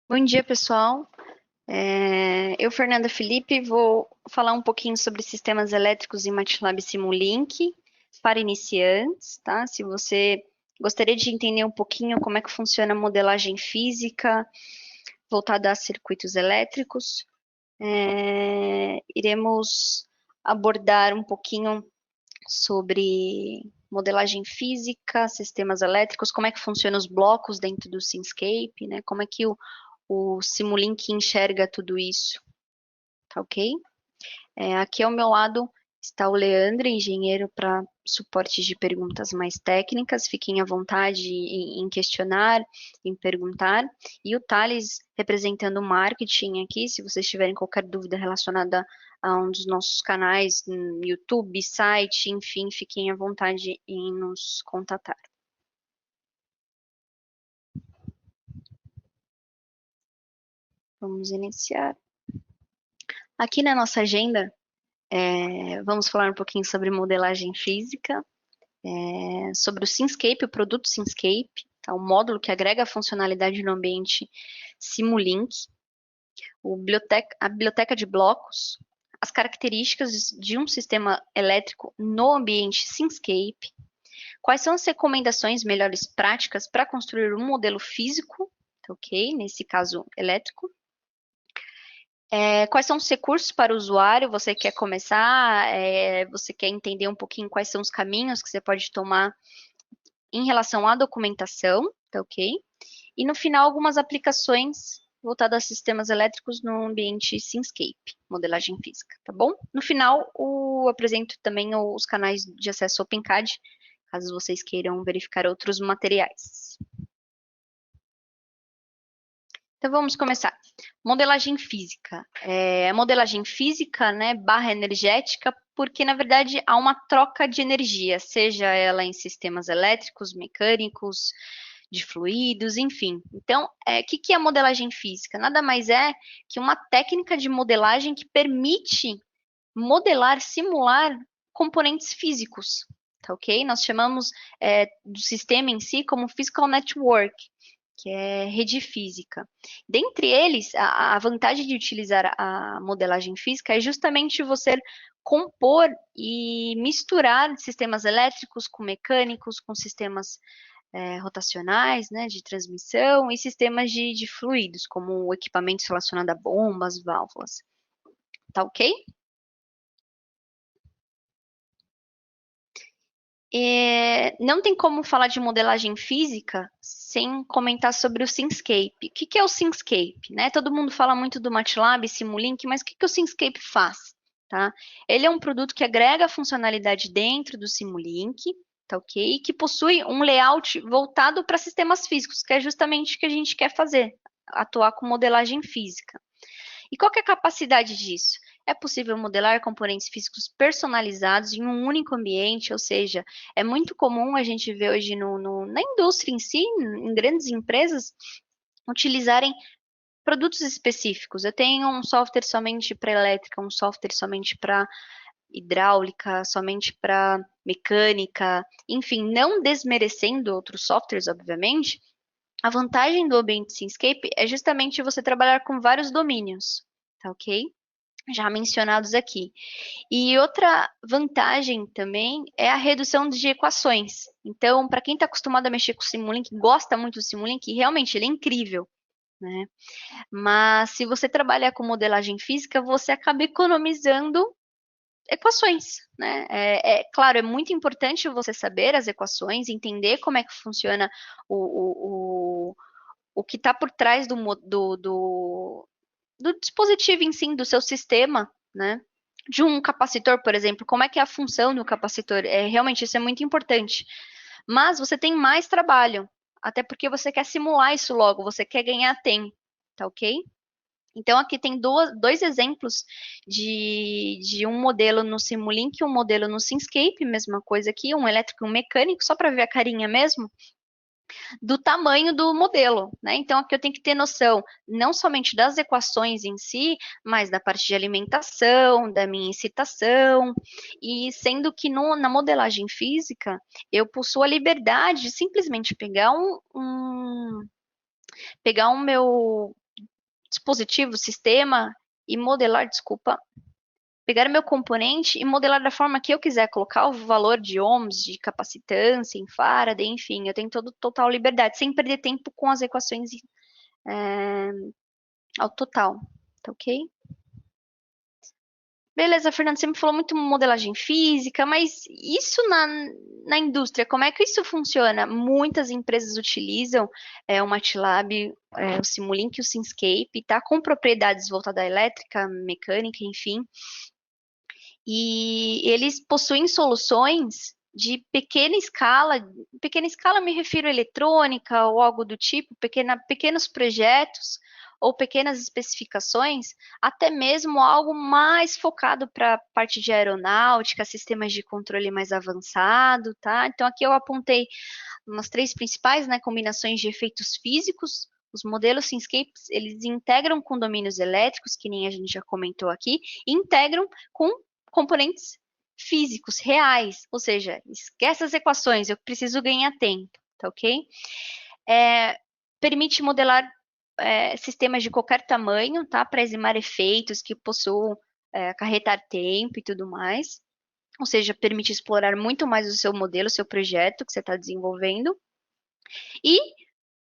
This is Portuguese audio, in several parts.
Bom dia, pessoal. Eu, Fernanda Felipe, vou falar um pouquinho sobre sistemas elétricos em MATLAB Simulink para iniciantes, tá? Se você gostaria de entender um pouquinho como é que funciona a modelagem física voltada a circuitos elétricos, iremos abordar um pouquinho sobre modelagem física, sistemas elétricos, como é que funcionam os blocos dentro do Simscape, né? Como é que o Simulink enxerga tudo isso, tá ok? Aqui ao meu lado está o Leandro, engenheiro para suporte de perguntas mais técnicas. Fiquem à vontade em questionar, em perguntar. E o Thales, representando o marketing aqui, se vocês tiverem qualquer dúvida relacionada a um dos nossos canais, no YouTube, site, enfim, fiquem à vontade em nos contatar. Vamos iniciar. Aqui na nossa agenda, vamos falar um pouquinho sobre modelagem física, sobre o Simscape, o produto Simscape, tá? O módulo que agrega a funcionalidade no ambiente Simulink, a biblioteca de blocos, as características de um sistema elétrico no ambiente Simscape, quais são as recomendações melhores práticas para construir um modelo físico, tá, ok? Nesse caso elétrico. Quais são os recursos para o usuário? Você quer começar? Você quer entender um pouquinho quais são os caminhos que você pode tomar em relação à documentação, tá ok? E no final, algumas aplicações voltadas a sistemas elétricos no ambiente Simscape, modelagem física, tá bom? No final, eu apresento também os canais de acesso OpenCAD, caso vocês queiram verificar outros materiais. Então vamos começar. Modelagem física. Modelagem física, né, barra energética, porque na verdade há uma troca de energia, seja ela em sistemas elétricos, mecânicos, de fluidos, enfim. Então, o que é a modelagem física? Nada mais é que uma técnica de modelagem que permite modelar, simular componentes físicos, tá ok? Nós chamamos do sistema em si como Physical Network, que é rede física. Dentre eles, a vantagem de utilizar a modelagem física é justamente você compor e misturar sistemas elétricos com mecânicos, com sistemas rotacionais, né, de transmissão e sistemas de fluidos, como equipamentos relacionados a bombas, válvulas. Tá ok? Não tem como falar de modelagem física sem comentar sobre o Simscape. O que é o Simscape? Né? Todo mundo fala muito do MATLAB, Simulink, mas o que o Simscape faz? Tá? Ele é um produto que agrega funcionalidade dentro do Simulink, tá ok? E que possui um layout voltado para sistemas físicos, que é justamente o que a gente quer fazer, atuar com modelagem física. E qual que é a capacidade disso? É possível modelar componentes físicos personalizados em um único ambiente, ou seja, é muito comum a gente ver hoje na indústria em si, em grandes empresas, utilizarem produtos específicos. Eu tenho um software somente para elétrica, um software somente para hidráulica, somente para mecânica, enfim, não desmerecendo outros softwares, obviamente. A vantagem do ambiente Simscape é justamente você trabalhar com vários domínios, tá ok? Já mencionados aqui. E outra vantagem também é a redução de equações. Então, para quem está acostumado a mexer com o Simulink, gosta muito do Simulink, realmente ele é incrível, né? Mas se você trabalhar com modelagem física, você acaba economizando equações, né? Claro, é muito importante você saber as equações, entender como é que funciona o que está por trás do dispositivo em si, do seu sistema, né? De um capacitor, por exemplo, como é que é a função do capacitor? Realmente, isso é muito importante. Mas você tem mais trabalho, até porque você quer simular isso logo, você quer ganhar tempo, tá ok? Então, aqui tem dois exemplos de um modelo no Simulink e um modelo no Simscape, mesma coisa aqui, um elétrico e um mecânico, só para ver a carinha mesmo. do tamanho do modelo, né? Então, aqui eu tenho que ter noção não somente das equações em si, mas da parte de alimentação, da minha excitação, e sendo que na modelagem física, eu possuo a liberdade de simplesmente pegar o meu dispositivo, sistema, e modelar, desculpa, pegar o meu componente e modelar da forma que eu quiser, colocar o valor de ohms, de capacitância, em Faraday, enfim, eu tenho total liberdade, sem perder tempo com as equações ao total, tá ok? Beleza, Fernando, você me falou muito modelagem física, mas isso na indústria, como é que isso funciona? Muitas empresas utilizam o MATLAB, o Simulink e o Simscape, tá? Com propriedades voltadas à elétrica, mecânica, enfim. E eles possuem soluções de pequena escala me refiro a eletrônica ou algo do tipo, pequenos projetos ou pequenas especificações, até mesmo algo mais focado para a parte de aeronáutica, sistemas de controle mais avançado, tá? Então aqui eu apontei umas três principais, né, combinações de efeitos físicos. Os modelos Simscapes, eles integram com domínios elétricos, que nem a gente já comentou aqui, e integram com componentes físicos, reais. Ou seja, esquece as equações, eu preciso ganhar tempo, tá ok? Permite modelar sistemas de qualquer tamanho, tá? Para eximar efeitos que possuam acarretar tempo e tudo mais. Ou seja, permite explorar muito mais o seu modelo, o seu projeto que você está desenvolvendo. E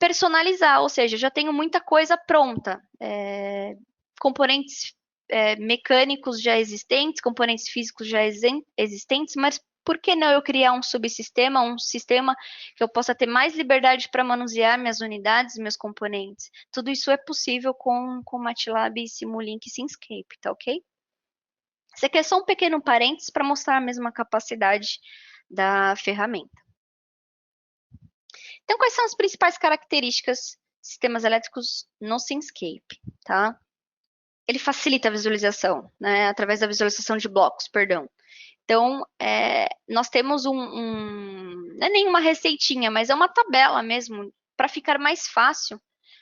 personalizar, ou seja, já tenho muita coisa pronta. Componentes mecânicos já existentes, componentes físicos já existentes, mas por que não eu criar um subsistema, um sistema que eu possa ter mais liberdade para manusear minhas unidades, meus componentes? Tudo isso é possível com MATLAB, Simulink e Simscape, tá ok? Isso aqui é só um pequeno parênteses para mostrar a mesma capacidade da ferramenta. Então, quais são as principais características de sistemas elétricos no Simscape, tá? Ele facilita a visualização, né? Através da visualização de blocos, perdão. Então, nós temos não é nenhuma receitinha, mas é uma tabela mesmo, para ficar mais fácil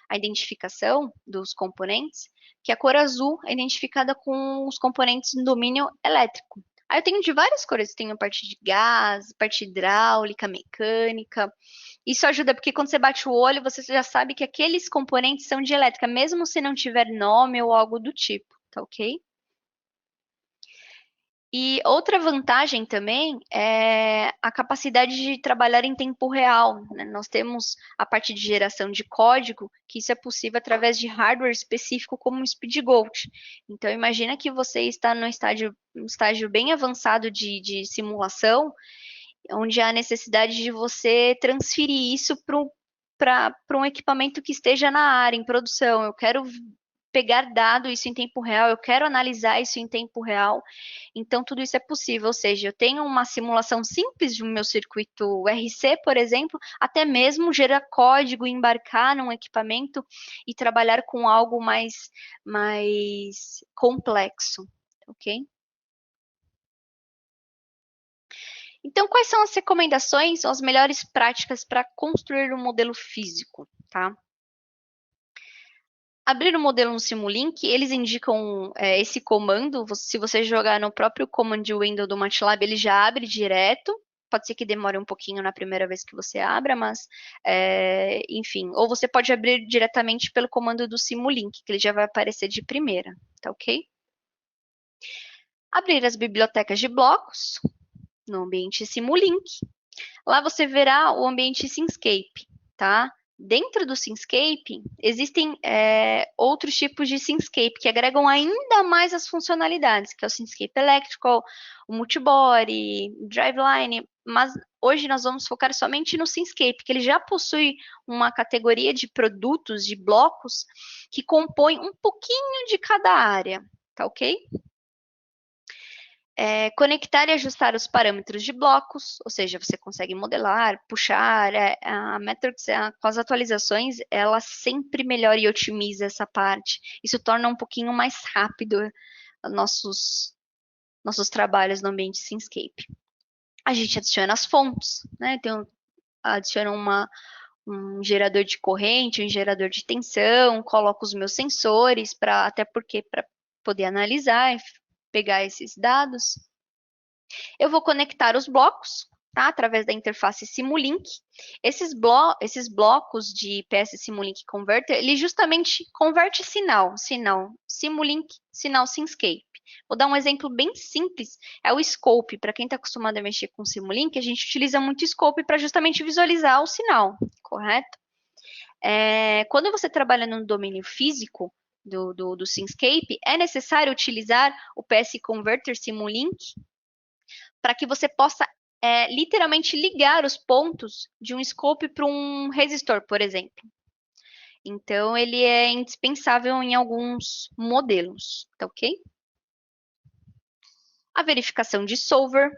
a identificação dos componentes, que a cor azul é identificada com os componentes no domínio elétrico. Aí eu tenho de várias cores, tenho a parte de gás, parte hidráulica, mecânica. Isso ajuda porque quando você bate o olho, você já sabe que aqueles componentes são de elétrica, mesmo se não tiver nome ou algo do tipo, tá ok? E outra vantagem também é a capacidade de trabalhar em tempo real, né? Nós temos a parte de geração de código, que isso é possível através de hardware específico como o SpeedGoat. Então, imagina que você está no um estágio bem avançado de simulação, onde há necessidade de você transferir isso para um equipamento que esteja na área, em produção. Eu quero pegar dado isso em tempo real, eu quero analisar isso em tempo real. Então, tudo isso é possível. Ou seja, eu tenho uma simulação simples de um meu circuito RC, por exemplo, até mesmo gerar código, embarcar num equipamento e trabalhar com algo mais complexo, ok? Então, quais são as recomendações ou as melhores práticas para construir um modelo físico, tá? Abrir o modelo no Simulink, eles indicam esse comando. Se você jogar no próprio command window do MATLAB, ele já abre direto. Pode ser que demore um pouquinho na primeira vez que você abra, mas enfim. Ou você pode abrir diretamente pelo comando do Simulink, que ele já vai aparecer de primeira, tá ok? Abrir as bibliotecas de blocos no ambiente Simulink. Lá você verá o ambiente Simscape, tá? Dentro do Simscape, existem outros tipos de Simscape que agregam ainda mais as funcionalidades, que é o Simscape Electrical, o Multibody, Driveline, mas hoje nós vamos focar somente no Simscape, que ele já possui uma categoria de produtos, de blocos, que compõem um pouquinho de cada área, tá ok? Conectar e ajustar os parâmetros de blocos, ou seja, você consegue modelar, puxar, a Matrix, com as atualizações, ela sempre melhora e otimiza essa parte. Isso torna um pouquinho mais rápido nossos trabalhos no ambiente Simscape. A gente adiciona as fontes, né? Adiciona um gerador de corrente, um gerador de tensão, coloco os meus sensores até porque para poder analisar e pegar esses dados. Eu vou conectar os blocos, tá? Através da interface Simulink. Esses blocos de PS Simulink Converter, ele justamente converte sinal Simulink, sinal Simscape. Vou dar um exemplo bem simples, é o Scope. Para quem está acostumado a mexer com Simulink, a gente utiliza muito Scope para justamente visualizar o sinal, correto? Quando você trabalha no domínio físico do Simscape, é necessário utilizar o PS Converter Simulink para que você possa literalmente ligar os pontos de um scope para um resistor, por exemplo. Então, ele é indispensável em alguns modelos, tá ok? A verificação de solver,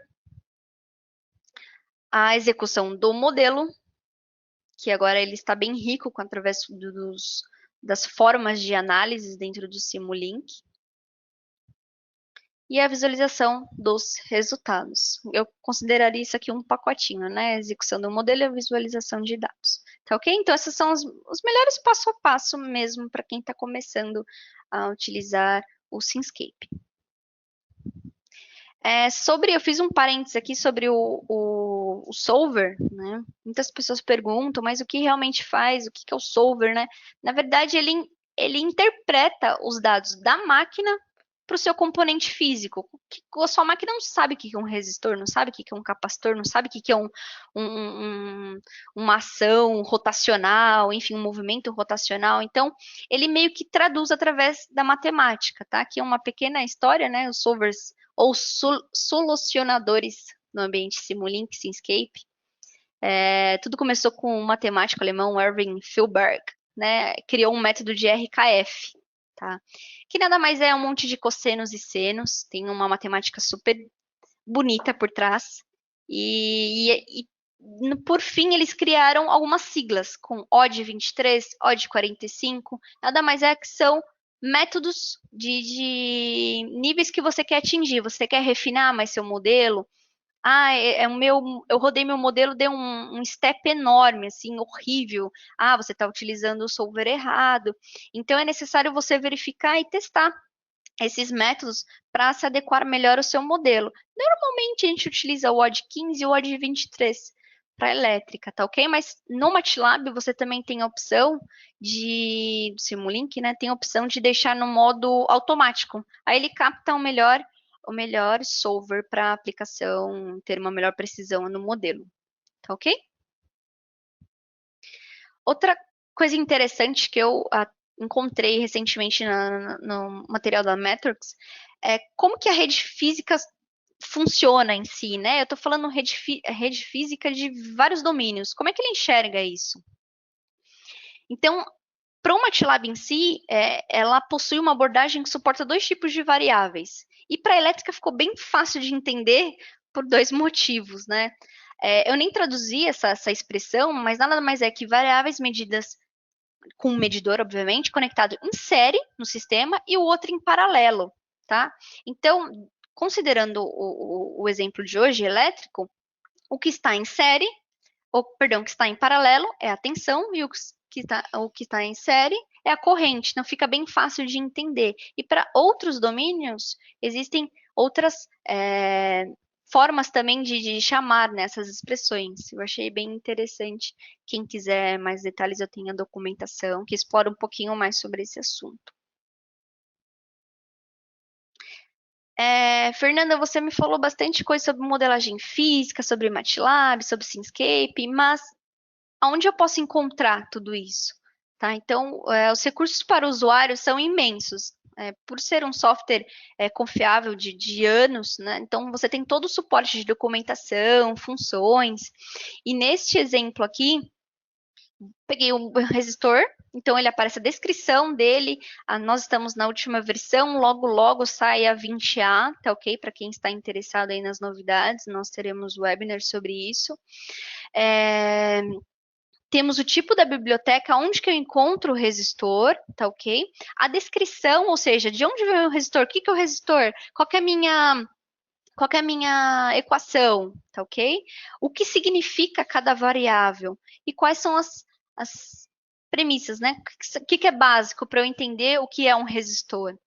a execução do modelo, que agora ele está bem rico através das formas de análise dentro do Simulink, e a visualização dos resultados. Eu consideraria isso aqui um pacotinho, né? A execução do modelo e a visualização de dados. Tá ok? Então, esses são os melhores passo a passo mesmo para quem está começando a utilizar o Simscape. Eu fiz um parênteses aqui sobre o solver, né? Muitas pessoas perguntam, mas o que realmente faz? O que é o solver, né? Na verdade, ele interpreta os dados da máquina para o seu componente físico. A sua máquina não sabe o que é um resistor, não sabe o que é um capacitor, não sabe o que é uma ação rotacional, enfim, um movimento rotacional. Então, ele meio que traduz através da matemática, tá? Aqui é uma pequena história, né? Os solvers ou solucionadores no ambiente Simulink, Simscape. Tudo começou com um matemático alemão, Erwin Fülberg, né? Criou um método de RKF, tá? Que nada mais é um monte de cossenos e senos, tem uma matemática super bonita por trás. E por fim, eles criaram algumas siglas, com OD 23, OD 45, nada mais é que são métodos de níveis que você quer atingir. Você quer refinar mais seu modelo? Eu rodei meu modelo, deu um step enorme, assim, horrível. Você está utilizando o solver errado. Então, é necessário você verificar e testar esses métodos para se adequar melhor ao seu modelo. Normalmente, a gente utiliza o OD 15 e o OD 23 para elétrica, tá ok? Mas no MATLAB, você também tem a opção do Simulink, né? Tem a opção de deixar no modo automático. Aí ele capta o melhor solver para a aplicação ter uma melhor precisão no modelo. Tá ok? Outra coisa interessante que eu encontrei recentemente no material da Matrix é como que a rede física funciona em si, né? Eu estou falando rede física de vários domínios. Como é que ele enxerga isso? Então, para o MATLAB em si, ela possui uma abordagem que suporta dois tipos de variáveis. E para a elétrica ficou bem fácil de entender por dois motivos, né? Eu nem traduzi essa expressão, mas nada mais é que variáveis medidas com um medidor, obviamente, conectado em série no sistema e o outro em paralelo, tá? Então, considerando o exemplo de hoje, elétrico, o que está em série, o que está em paralelo é a tensão e o que está em série é a corrente. Então, fica bem fácil de entender. E para outros domínios, existem outras formas também de chamar nessas expressões. Eu achei bem interessante. Quem quiser mais detalhes, eu tenho a documentação que explora um pouquinho mais sobre esse assunto. Fernanda, você me falou bastante coisa sobre modelagem física, sobre MATLAB, sobre Simscape, mas aonde eu posso encontrar tudo isso? Tá? Então, os recursos para o usuário são imensos. Por ser um software confiável de anos, né? Então você tem todo o suporte de documentação, funções. E neste exemplo aqui, peguei um resistor, então ele aparece a descrição dele. Nós estamos na última versão, logo logo sai a 20A, tá ok? Para quem está interessado aí nas novidades, nós teremos webinar sobre isso. Temos o tipo da biblioteca, onde que eu encontro o resistor, tá ok? A descrição, ou seja, de onde vem o resistor, o que é o resistor, qual é a minha equação, tá ok? O que significa cada variável e quais são as premissas, né? O que é básico para eu entender o que é um resistor?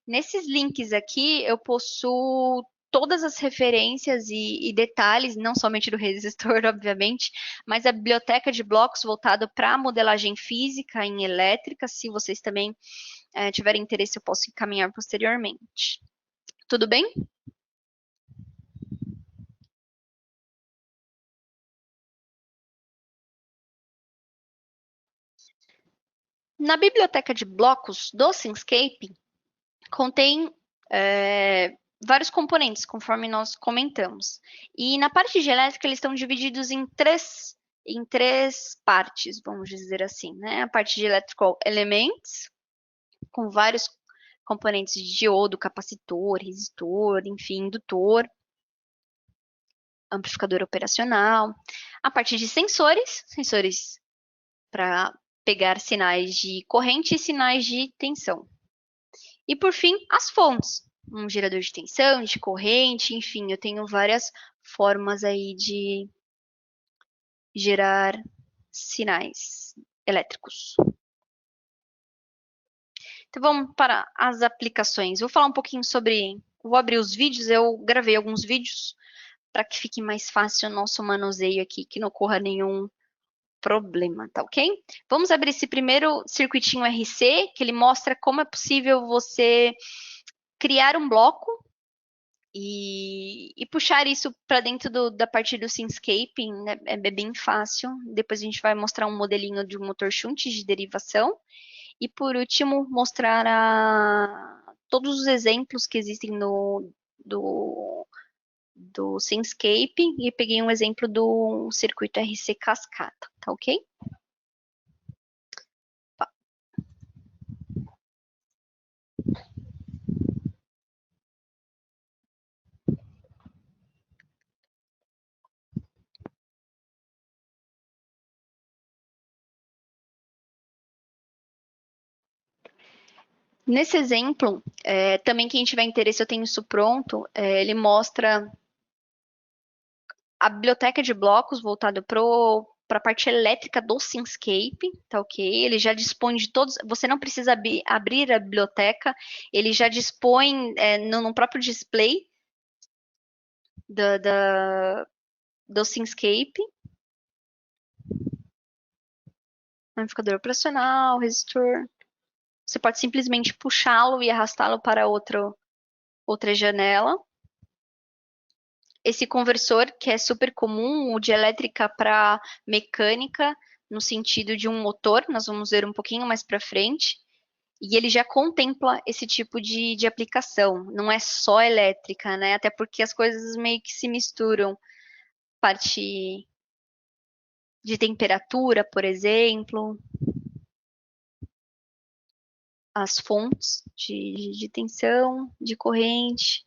Nesses links aqui, eu possuo todas as referências e detalhes, não somente do resistor, obviamente, mas a biblioteca de blocos voltado para modelagem física em elétrica. Se vocês também tiverem interesse, eu posso encaminhar posteriormente. Tudo bem? Na biblioteca de blocos do Simscape, contém vários componentes, conforme nós comentamos. E na parte de elétrica, eles estão divididos em três partes, vamos dizer assim, né? A parte de Electrical Elements, com vários componentes de diodo, capacitor, resistor, enfim, indutor, amplificador operacional. A parte de sensores, sensores para pegar sinais de corrente e sinais de tensão. E por fim, as fontes. Um gerador de tensão, de corrente, enfim, eu tenho várias formas aí de gerar sinais elétricos. Então vamos para as aplicações. Vou falar um pouquinho sobre. Vou abrir os vídeos, eu gravei alguns vídeos para que fique mais fácil o nosso manuseio aqui, que não ocorra nenhum problema, tá ok? Vamos abrir esse primeiro circuitinho RC, que ele mostra como é possível você criar um bloco e puxar isso para dentro da parte do Simscape, né? É bem fácil. Depois a gente vai mostrar um modelinho de um motor shunt de derivação. E por último, mostrar todos os exemplos que existem do Simscape. E peguei um exemplo do circuito RC cascata, tá ok? Nesse exemplo, também quem tiver interesse, eu tenho isso pronto, ele mostra a biblioteca de blocos voltado para a parte elétrica do Simscape, tá ok? Ele já dispõe de todos, você não precisa abrir a biblioteca, ele já dispõe no próprio display do Simscape, amplificador operacional, resistor. Você pode simplesmente puxá-lo e arrastá-lo para outra janela. Esse conversor, que é super comum, o de elétrica para mecânica, no sentido de um motor, nós vamos ver um pouquinho mais para frente, e ele já contempla esse tipo de aplicação, não é só elétrica, né? Até porque as coisas meio que se misturam. Parte de temperatura, por exemplo, as fontes de tensão, de corrente.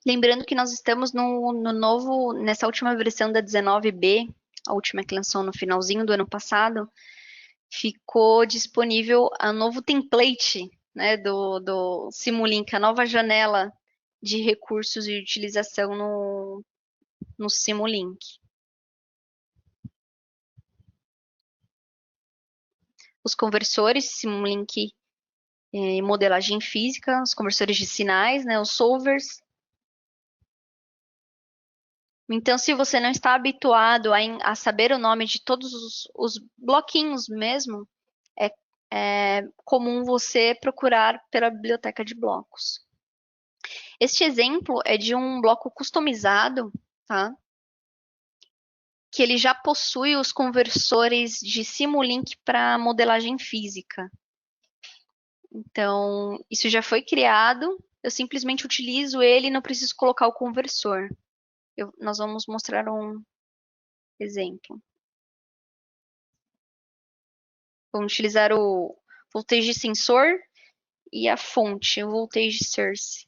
Lembrando que nós estamos nessa última versão da 19B, a última que lançou no finalzinho do ano passado, ficou disponível a novo template, né, do Simulink, a nova janela de recursos e utilização no Simulink. Os conversores Simulink modelagem física, os conversores de sinais, né, os solvers. Então, se você não está habituado a saber o nome de todos os bloquinhos mesmo, é comum você procurar pela biblioteca de blocos. Este exemplo é de um bloco customizado, tá? Que ele já possui os conversores de Simulink para modelagem física. Então, isso já foi criado, eu simplesmente utilizo ele e não preciso colocar o conversor. Nós vamos mostrar um exemplo. Vamos utilizar o voltage sensor e a fonte, o voltage source.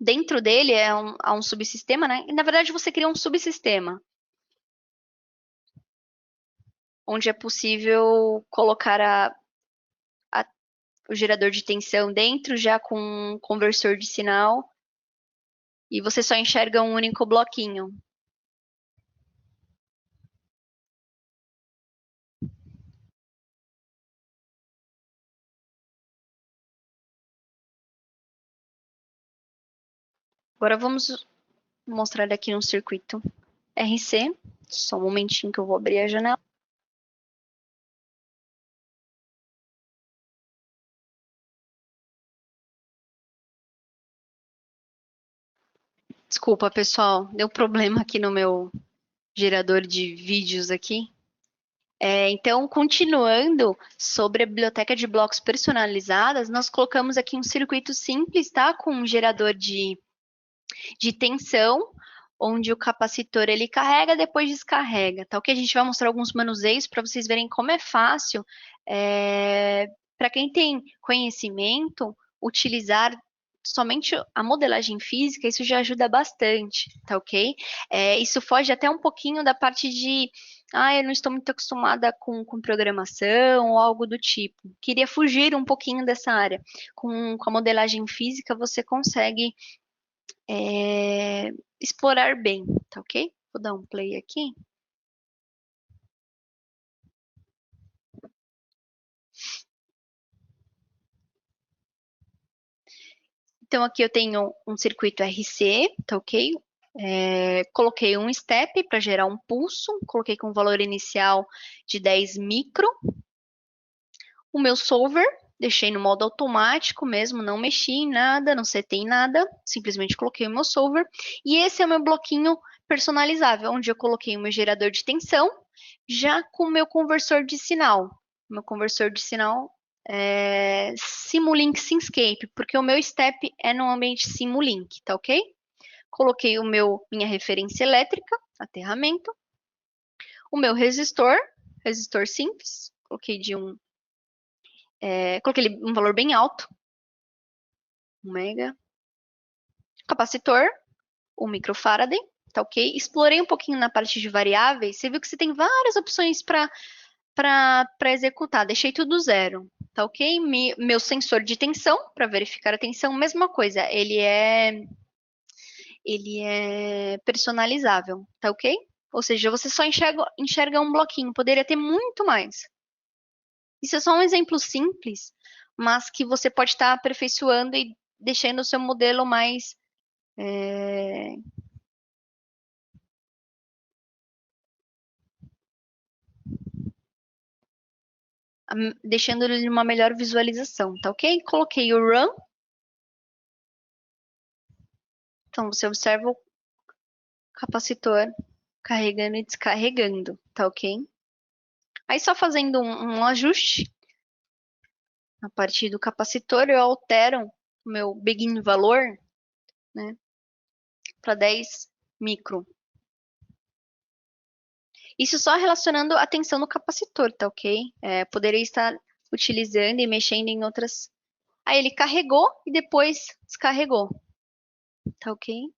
Dentro dele há um subsistema, né? E na verdade você cria um subsistema onde é possível colocar o gerador de tensão dentro, já com um conversor de sinal, e você só enxerga um único bloquinho. Agora vamos mostrar aqui no circuito RC. Só um momentinho que eu vou abrir a janela. Desculpa, pessoal, deu problema aqui no meu gerador de vídeos aqui. Então, continuando sobre a biblioteca de blocos personalizadas, nós colocamos aqui um circuito simples, tá? Com um gerador de tensão, onde o capacitor ele carrega, depois descarrega, tá? O que a gente vai mostrar alguns manuseios para vocês verem como é fácil, para quem tem conhecimento, utilizar somente a modelagem física, isso já ajuda bastante, tá ok? Isso foge até um pouquinho da parte de eu não estou muito acostumada com programação ou algo do tipo. Queria fugir um pouquinho dessa área. Com a modelagem física, você consegue explorar bem, tá ok? Vou dar um play aqui. Então, aqui eu tenho um circuito RC, tá ok? Coloquei um step para gerar um pulso, coloquei com valor inicial de 10 micro. O meu solver, deixei no modo automático mesmo, não mexi em nada, não setei em nada, simplesmente coloquei o meu solver. E esse é o meu bloquinho personalizável, onde eu coloquei o meu gerador de tensão, já com o meu conversor de sinal. O meu conversor de sinal é Simulink Syncscape, porque o meu step é no ambiente Simulink, tá ok? Coloquei minha referência elétrica, aterramento, o meu resistor simples, coloquei coloquei um valor bem alto, 1 mega. Capacitor, 1 microfarad, tá ok? Explorei um pouquinho na parte de variáveis, você viu que você tem várias opções para executar, deixei tudo zero, tá ok? Meu sensor de tensão, para verificar a tensão, mesma coisa, ele é personalizável, tá ok? Ou seja, você só enxerga um bloquinho, poderia ter muito mais. Isso é só um exemplo simples, mas que você pode estar aperfeiçoando e deixando o seu modelo mais deixando ele uma melhor visualização, tá ok? Coloquei o run. Então, você observa o capacitor carregando e descarregando, tá ok? Aí, só fazendo um ajuste, a partir do capacitor, eu altero o meu begin valor, né, para 10 micro. Isso só relacionando a tensão no capacitor, tá ok? Poderia estar utilizando e mexendo em outras. Aí ele carregou e depois descarregou, tá ok?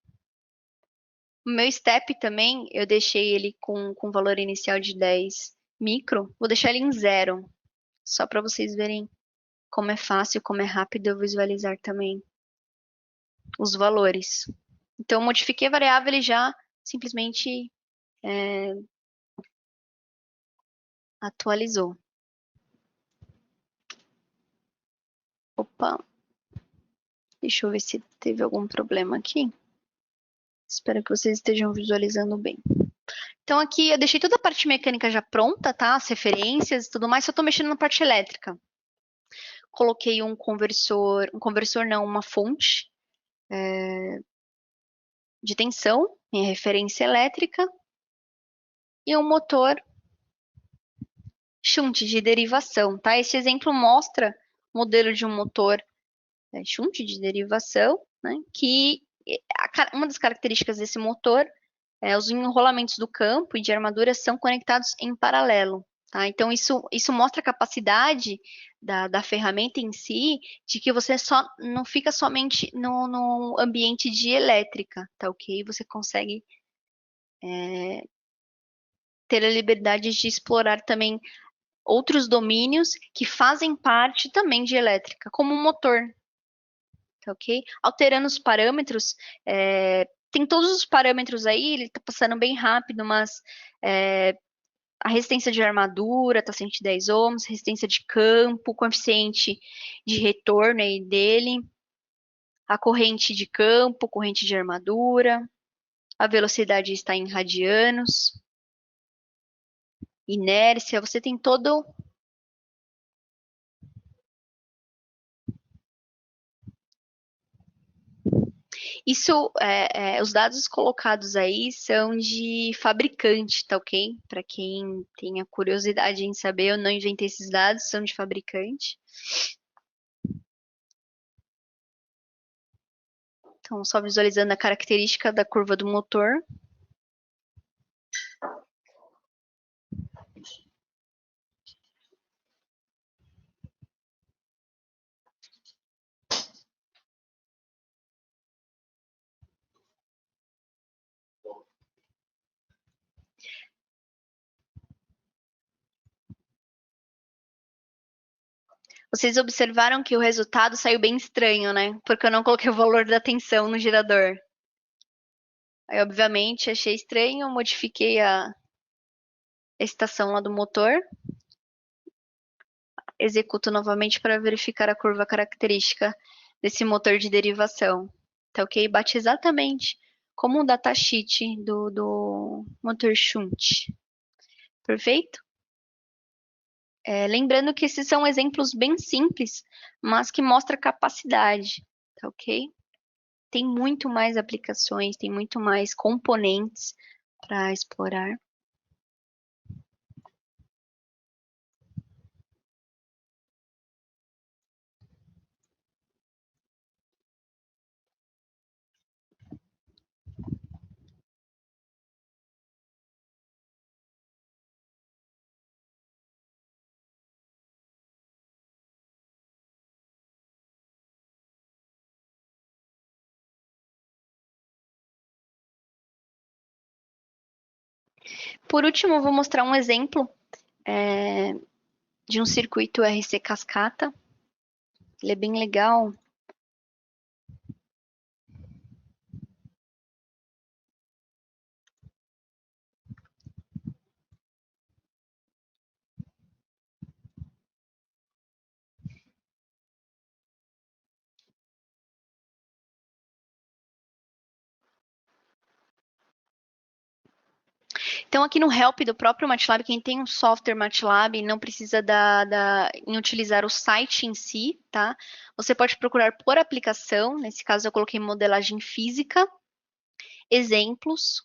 O meu step também, eu deixei ele com valor inicial de 10 micro. Vou deixar ele em zero, só para vocês verem como é fácil, como é rápido eu visualizar também os valores. Então, eu modifiquei a variável e já simplesmente atualizou. Opa, deixa eu ver se teve algum problema aqui. Espero que vocês estejam visualizando bem. Então, aqui eu deixei toda a parte mecânica já pronta, tá? As referências e tudo mais, só estou mexendo na parte elétrica. Coloquei um conversor não, uma fonte de tensão, minha referência elétrica, e um motor shunt de derivação, tá? Esse exemplo mostra o modelo de um motor shunt de derivação, né? Que uma das características desse motor os enrolamentos do campo e de armadura são conectados em paralelo, tá? Então, isso mostra a capacidade da ferramenta em si, de que você só não fica somente no ambiente de elétrica, tá ok? Você consegue ter a liberdade de explorar também outros domínios que fazem parte também de elétrica, como o motor, tá ok? Alterando os parâmetros, tem todos os parâmetros aí, ele tá passando bem rápido, mas a resistência de armadura está 110 ohms, resistência de campo, coeficiente de retorno aí dele, a corrente de campo, corrente de armadura, a velocidade está em radianos, inércia, você tem todo. Isso, os dados colocados aí são de fabricante, tá ok? Para quem tenha curiosidade em saber, eu não inventei esses dados, são de fabricante. Então, só visualizando a característica da curva do motor. Vocês observaram que o resultado saiu bem estranho, né? Porque eu não coloquei o valor da tensão no gerador. Aí, obviamente, achei estranho, modifiquei a estação lá do motor. Executo novamente para verificar a curva característica desse motor de derivação. Tá ok? Bate exatamente como o datasheet do motor shunt. Perfeito? Lembrando que esses são exemplos bem simples, mas que mostram capacidade. Tá ok? Tem muito mais aplicações, tem muito mais componentes para explorar. Por último, eu vou mostrar um exemplo de um circuito RC cascata. Ele é bem legal. Então, aqui no Help do próprio MATLAB, quem tem um software MATLAB não precisa em utilizar o site em si, tá? Você pode procurar por aplicação. Nesse caso, eu coloquei modelagem física, exemplos.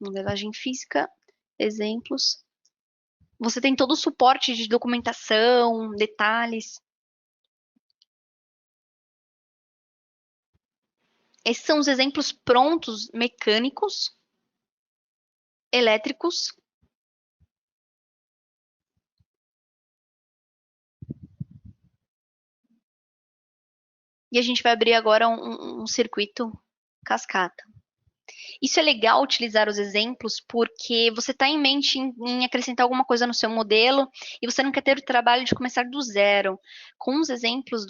Modelagem física, exemplos. Você tem todo o suporte de documentação, detalhes. Esses são os exemplos prontos mecânicos, elétricos. E a gente vai abrir agora um circuito cascata. Isso é legal utilizar os exemplos porque você está em mente em acrescentar alguma coisa no seu modelo e você não quer ter o trabalho de começar do zero. Com os exemplos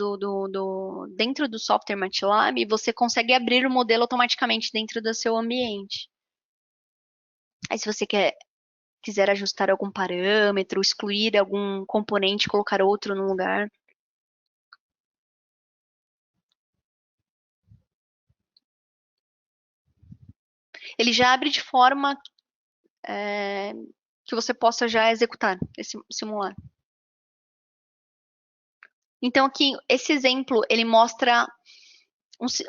dentro do software MATLAB, você consegue abrir o modelo automaticamente dentro do seu ambiente. Aí, se você quiser ajustar algum parâmetro, excluir algum componente, colocar outro no lugar. Ele já abre de forma que você possa já executar esse simular. Então, aqui, esse exemplo, ele mostra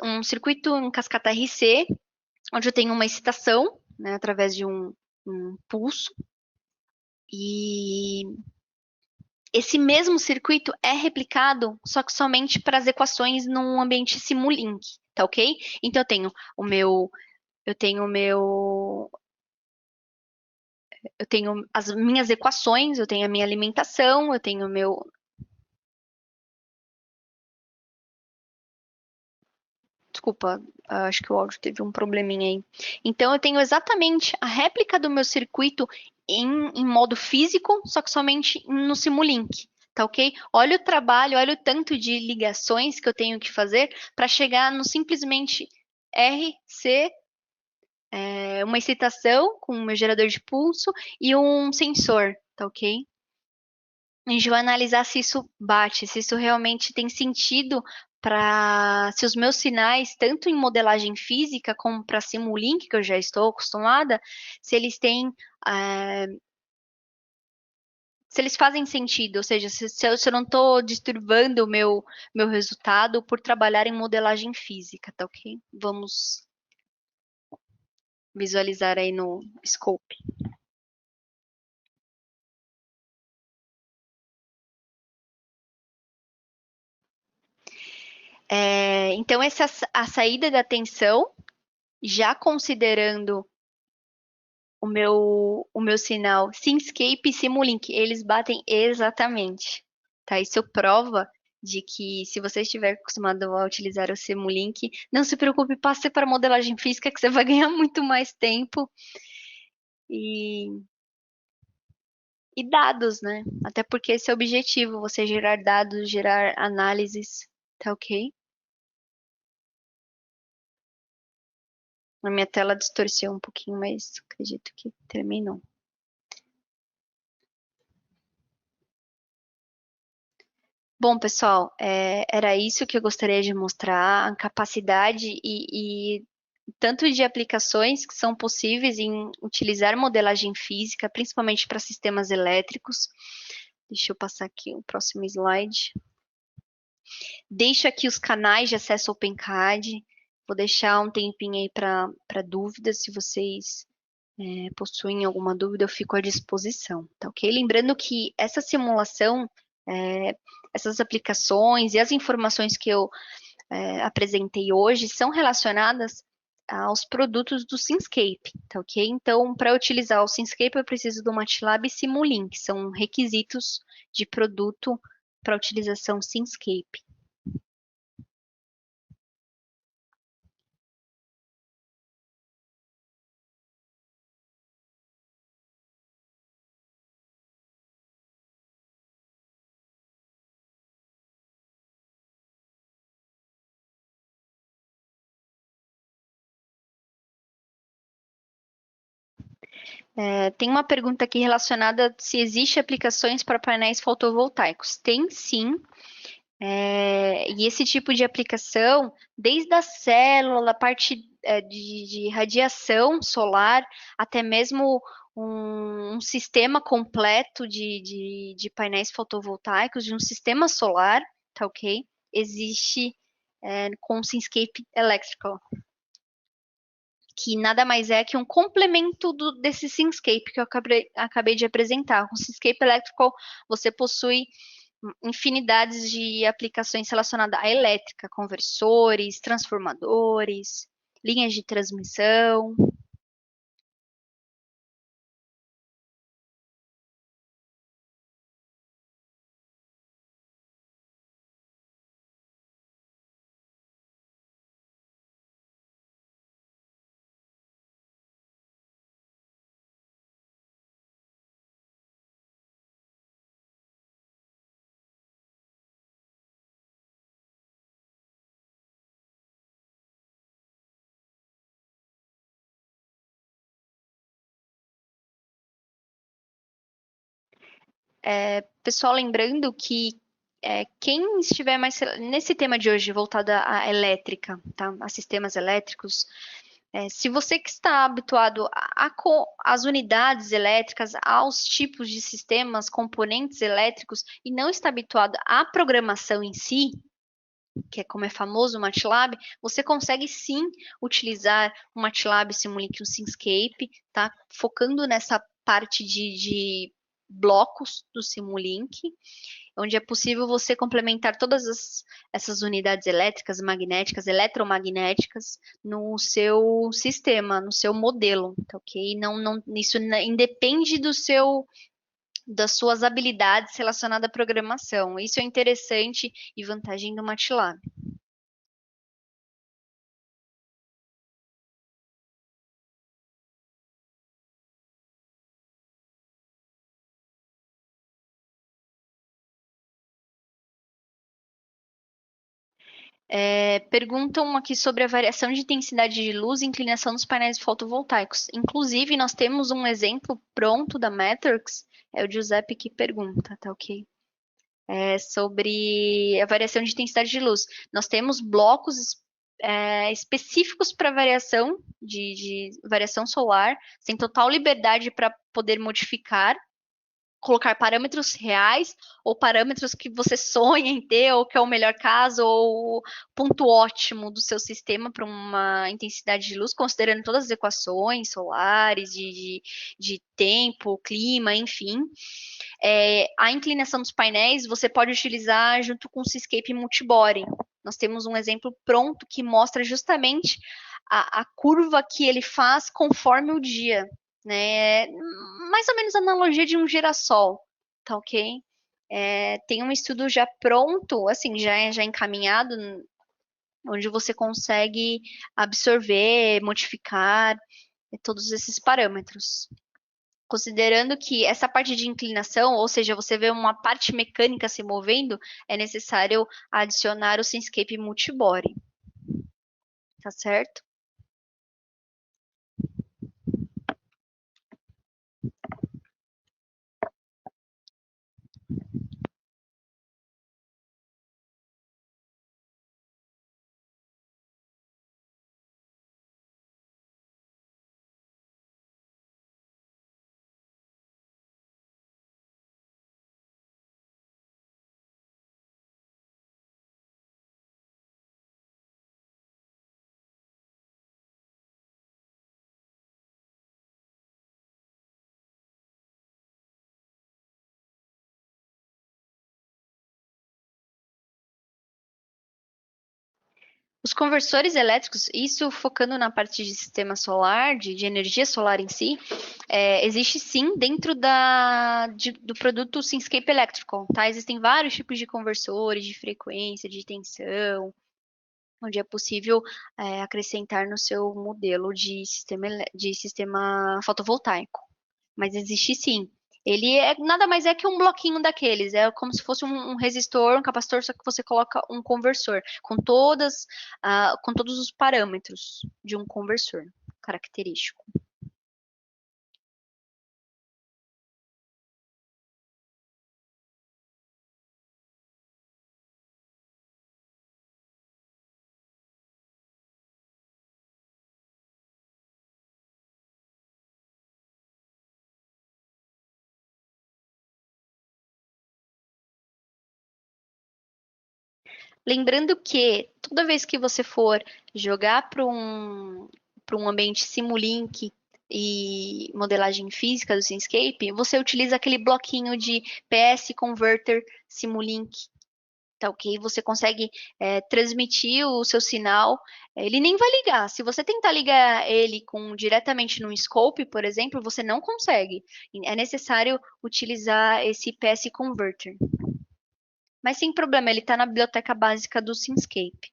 um circuito em cascata RC, onde eu tenho uma excitação, né, através de um pulso. E esse mesmo circuito é replicado, só que somente para as equações num ambiente Simulink, tá ok? Então, eu tenho as minhas equações, eu tenho a minha alimentação, eu tenho o meu. Desculpa, acho que o áudio teve um probleminha aí. Então, eu tenho exatamente a réplica do meu circuito em modo físico, só que somente no Simulink, tá ok? Olha o trabalho, olha o tanto de ligações que eu tenho que fazer para chegar no simplesmente RC, uma excitação com o meu gerador de pulso e um sensor, tá ok? A gente vai analisar se isso bate, se isso realmente tem sentido para se os meus sinais, tanto em modelagem física como para Simulink, que eu já estou acostumada, se eles têm, eh, se eles fazem sentido, ou seja, se eu não estou disturbando o meu resultado por trabalhar em modelagem física, tá ok? Vamos visualizar aí no scope. Então, essa a saída da tensão, já considerando o meu sinal Syncscape e Simulink, eles batem exatamente, tá? Isso prova de que se você estiver acostumado a utilizar o Simulink, não se preocupe, passe para a modelagem física que você vai ganhar muito mais tempo e, e dados, né? Até porque esse é o objetivo, você gerar dados, gerar análises, tá ok? A minha tela distorceu um pouquinho, mas acredito que terminou. Bom, pessoal, era isso que eu gostaria de mostrar, a capacidade e tanto de aplicações que são possíveis em utilizar modelagem física, principalmente para sistemas elétricos. Deixa eu passar aqui o próximo slide. Deixo aqui os canais de acesso ao OpenCAD. Vou deixar um tempinho aí para dúvidas, se vocês possuem alguma dúvida, eu fico à disposição, tá ok? Lembrando que essa simulação, essas aplicações e as informações que eu apresentei hoje são relacionadas aos produtos do Syncscape, tá ok? Então, para utilizar o Syncscape, eu preciso do MATLAB e Simulink, são requisitos de produto para utilização Syncscape. Tem uma pergunta aqui relacionada se existe aplicações para painéis fotovoltaicos. Tem sim, e esse tipo de aplicação, desde a célula, a parte de radiação solar, até mesmo um sistema completo de painéis fotovoltaicos, de um sistema solar, tá ok? Existe com o Syncscape Electrical, que nada mais é que um complemento desse Syncscape que eu acabei de apresentar. Com o Syncscape Electrical, você possui infinidades de aplicações relacionadas à elétrica, conversores, transformadores, linhas de transmissão. Pessoal, lembrando que quem estiver mais nesse tema de hoje voltado à elétrica, tá? A sistemas elétricos, se você que está habituado às unidades elétricas, aos tipos de sistemas, componentes elétricos, e não está habituado à programação em si, que é como é famoso o MATLAB, você consegue sim utilizar o MATLAB Simulink, o Syncscape, tá? Focando nessa parte de blocos do Simulink, onde é possível você complementar essas unidades elétricas, magnéticas, eletromagnéticas no seu sistema, no seu modelo, tá ok? Isso independe das suas habilidades relacionadas à programação. Isso é interessante e vantagem do MATLAB. Perguntam aqui sobre a variação de intensidade de luz e inclinação dos painéis fotovoltaicos. Inclusive, nós temos um exemplo pronto da Matrix, é o Giuseppe que pergunta, tá ok? sobre a variação de intensidade de luz. Nós temos blocos específicos para variação de variação solar, sem total liberdade para poder modificar, colocar parâmetros reais ou parâmetros que você sonha em ter, ou que é o melhor caso, ou o ponto ótimo do seu sistema para uma intensidade de luz, considerando todas as equações solares, de tempo, clima, enfim. A inclinação dos painéis você pode utilizar junto com o Seascape Multibody. Nós temos um exemplo pronto que mostra justamente a curva que ele faz conforme o dia, né? Mais ou menos a analogia de um girassol, tá ok? Tem um estudo já pronto, assim, já encaminhado, onde você consegue absorver, modificar todos esses parâmetros. Considerando que essa parte de inclinação, ou seja, você vê uma parte mecânica se movendo, é necessário adicionar o Simscape Multibody, tá certo? Os conversores elétricos, isso focando na parte de sistema solar, de energia solar em si, existe sim dentro do produto Simscape Electrical, tá? Existem vários tipos de conversores, de frequência, de tensão, onde é possível acrescentar no seu modelo de sistema fotovoltaico. Mas existe sim. Ele nada mais é que um bloquinho daqueles. É como se fosse um resistor, um capacitor, só que você coloca um conversor com todos os parâmetros de um conversor característico. Lembrando que toda vez que você for jogar para um ambiente Simulink e modelagem física do Simscape, você utiliza aquele bloquinho de PS Converter Simulink, tá ok? Você consegue transmitir o seu sinal. Ele nem vai ligar. Se você tentar ligar ele diretamente no scope, por exemplo, você não consegue. É necessário utilizar esse PS Converter. Mas sem problema, ele está na biblioteca básica do Simscape.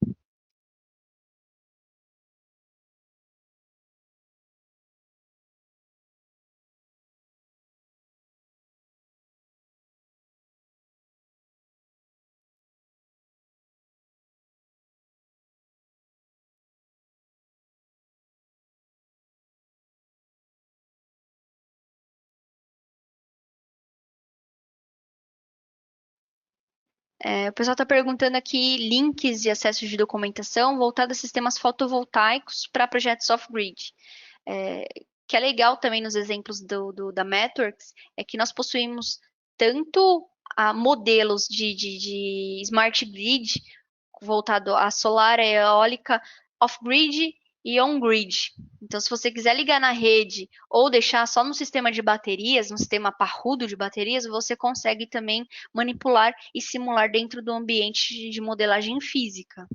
O pessoal está perguntando aqui links de acesso de documentação voltados a sistemas fotovoltaicos para projetos off-grid. É, que é legal também nos exemplos da Metworks é que nós possuímos tanto modelos de smart grid voltado a solar, a eólica, off-grid e on-grid. Então, se você quiser ligar na rede ou deixar só no sistema de baterias, no sistema parrudo de baterias, você consegue também manipular e simular dentro do ambiente de modelagem física.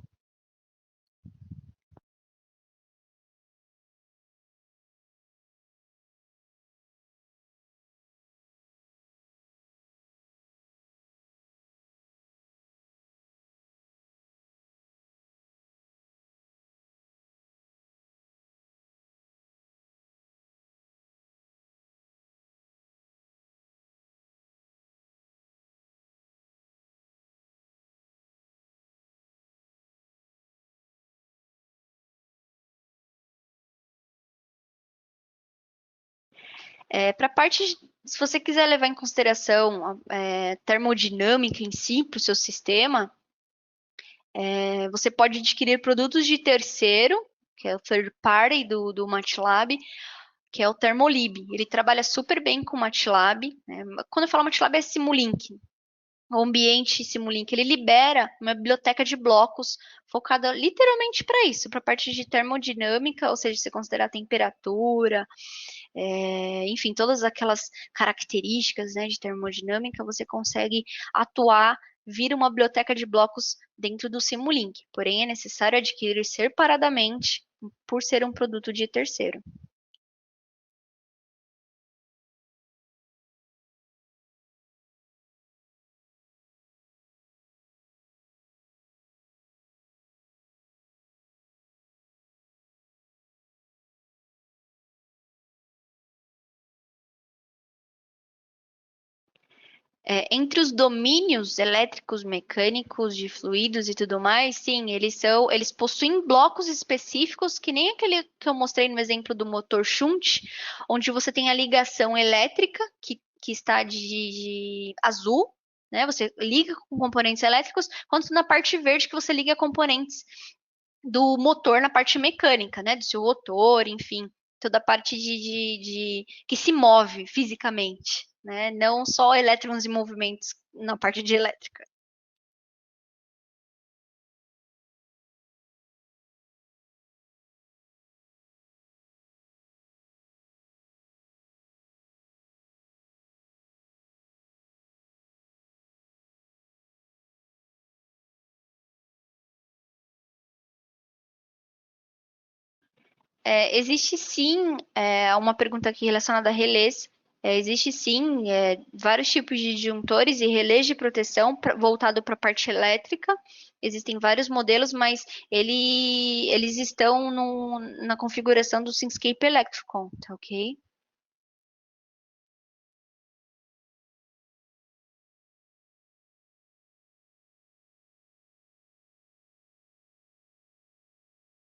Para a parte, se você quiser levar em consideração termodinâmica em si para o seu sistema, você pode adquirir produtos de terceiro, que é o third party do MATLAB, que é o Thermolib. Ele trabalha super bem com o MATLAB. Né? Quando eu falo MATLAB é Simulink. O ambiente Simulink, ele libera uma biblioteca de blocos focada literalmente para isso, para a parte de termodinâmica, ou seja, você considerar a temperatura, enfim, todas aquelas características, né, de termodinâmica, você consegue atuar, vir uma biblioteca de blocos dentro do Simulink. Porém, é necessário adquirir separadamente por ser um produto de terceiro. Entre os domínios elétricos, mecânicos, de fluidos e tudo mais, sim, eles possuem blocos específicos, que nem aquele que eu mostrei no exemplo do motor shunt, onde você tem a ligação elétrica, que está de azul, né? Você liga com componentes elétricos, quanto na parte verde que você liga componentes do motor na parte mecânica, né? Do seu rotor, enfim, toda a parte que se move fisicamente, né? Não só elétrons e movimentos na parte de elétrica. Existe sim uma pergunta aqui relacionada a relés. Existe sim vários tipos de disjuntores e relés de proteção voltado para a parte elétrica. Existem vários modelos, mas eles estão na configuração do Simscape Electricon, tá ok?